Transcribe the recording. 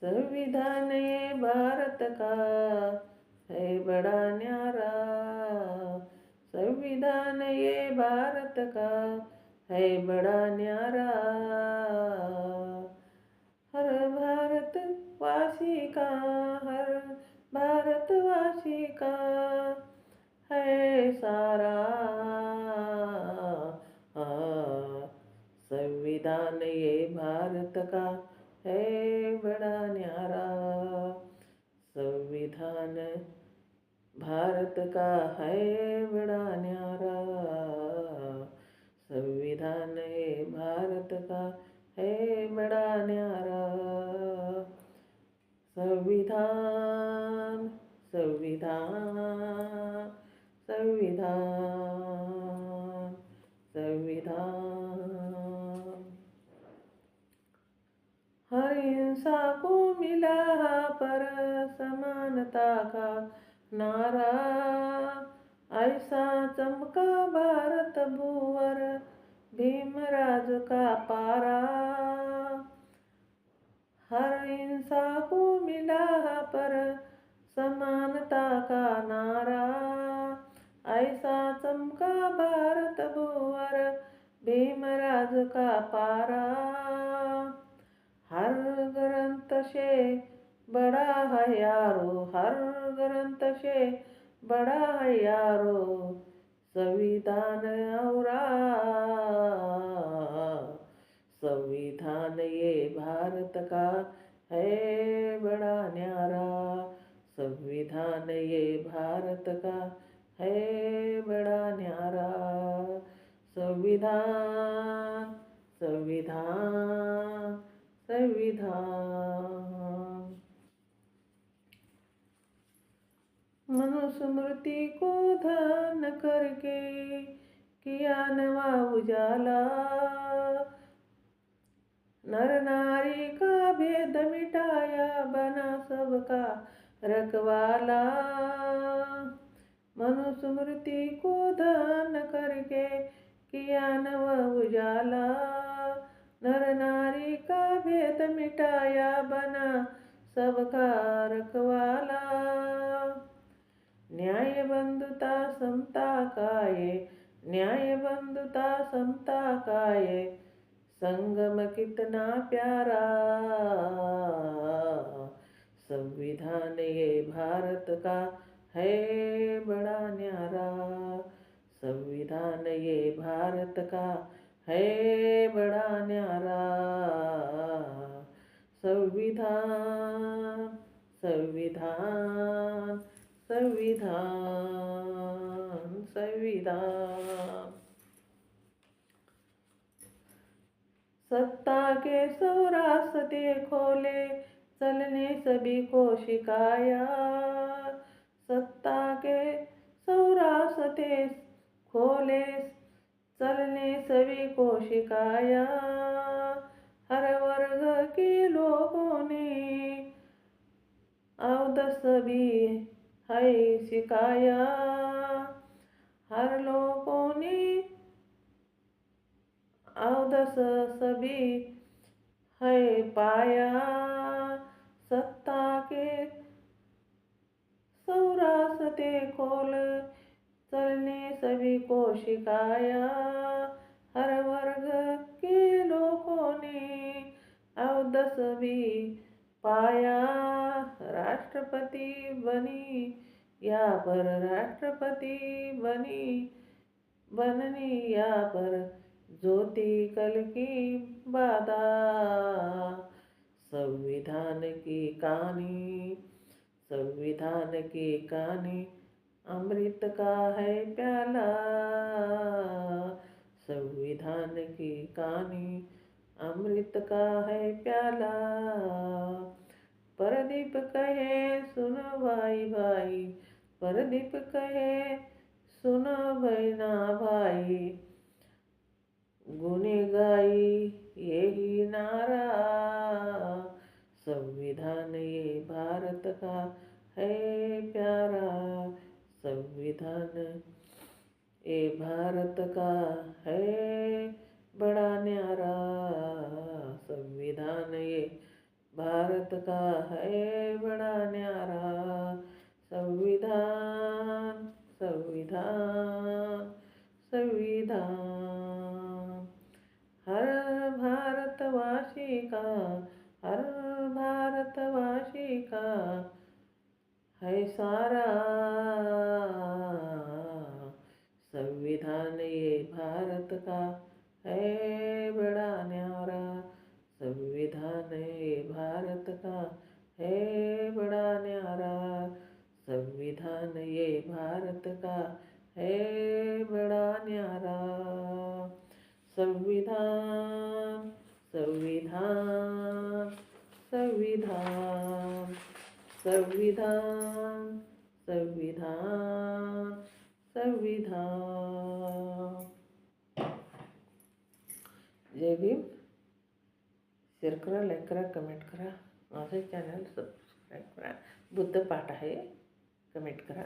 संविधान ये भारत का है बड़ा न्यारा। संविधान ये भारत का है बड़ा न्यारा। हर भारतवासी का, हर भारतवासी का है सारा। संविधान ये भारत का है बड़ा न्यारा। संविधान भारत का है बड़ा न्यारा। संविधान ये भारत का है बड़ा न्यारा। संविधान संविधान संविधान संविधान। हर हिंसा को मिला पर समानता का नारा। ऐसा चमका भारत भूवर भीमराज का पारा। हर हिंसा को मिला पर समानता का नारा। ऐसा चमका भारत भूवर भीमराज का पारा। हर ग्रंथ से बड़ा है यारो, हर ग्रंथ से बड़ा है यारो संविधान औरा। संविधान ये भारत का है बड़ा न्यारा। संविधान ये भारत का है बड़ा न्यारा। संविधान संविधान संविधान। मनुस्मृति को ध्यान करके किया नवा उजाला। नर नारी का भेद मिटाया बना सबका रखवाला। मनुस्मृति को ध्यान करके किया नवा उजाला। नर नारी का भेद मिटाया बना सबका रखवाला। न्याय बंधुता समता का ये, न्याय बंधुता समता का ये संगम कितना प्यारा। संविधान ये भारत का है बड़ा न्यारा। संविधान ये भारत का है बड़ा न्यारा। संविधान संविधान संविधान संविधान। सत्ता के सौरास्ते खोले चलने सभी को सिखाया। सत्ता के सौरास्ते खोले चलने सभी को सिखाया। हर वर्ग के लोगों ने अवदस भी है सिखाया। हर लोगों ने अवदस सभी है पाया। सत्ता के सौरास्ते खोल चलने सभी को सिखाया। हर वर्ग के लोगों ने अवदस भी पाया। राष्ट्रपति बनी या पर राष्ट्रपति बननी या पर ज्योति कल की बाधा। संविधान की कहानी, संविधान की कहानी अमृत का है प्याला। संविधान की कहानी अमृत का है प्याला। प्रदीप कहे सुनो भाई भाई, प्रदीप कहे सुनो बहना भाई। गुने गाई यही नारा। संविधान ये भारत का है प्यारा। संविधान ये भारत का है बड़ा न्यारा। संविधान ये भारत का है बड़ा न्यारा संविधान संविधान संविधान। हर भारतवासी का हर भारतवासी का है सारा संविधान ये भारत का है बड़ा न्यारा संविधान ये भारत का है बड़ा न्यारा संविधान ये भारत का है बड़ा न्यारा। संविधान संविधान संविधान संविधान संविधान संविधान। जय भीम. शेअर करा, लाईक करा, कमेंट करा. माझं चॅनल सबस्क्राईब करा. बुद्ध पाठ आहे, कमेंट करा.